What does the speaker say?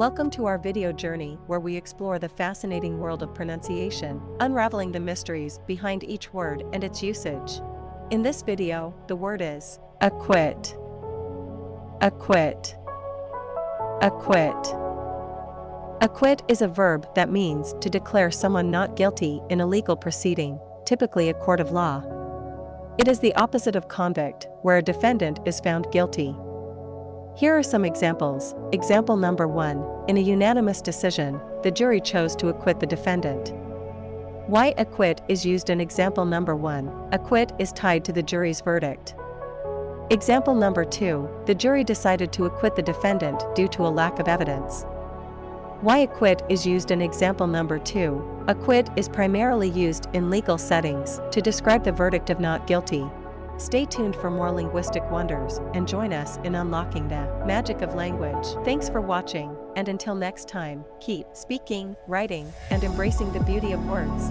Welcome to our video journey where we explore the fascinating world of pronunciation, unraveling the mysteries behind each word and its usage. In this video, the word is acquit. Acquit. Acquit. Acquit is a verb that means to declare someone not guilty in a legal proceeding, typically a court of law. It is the opposite of convict, where a defendant is found guilty. Here are some examples. Example number 1. In a unanimous decision, the jury chose to acquit the defendant. Why acquit is used in example number 1. Acquit is tied to the jury's verdict. Example number 2. The jury decided to acquit the defendant due to a lack of evidence. Why acquit is used in example number 2. Acquit is primarily used in legal settings to describe the verdict of not guilty. Stay tuned for more linguistic wonders and join us in unlocking the magic of language. Thanks for watching, and until next time, keep speaking, writing, and embracing the beauty of words.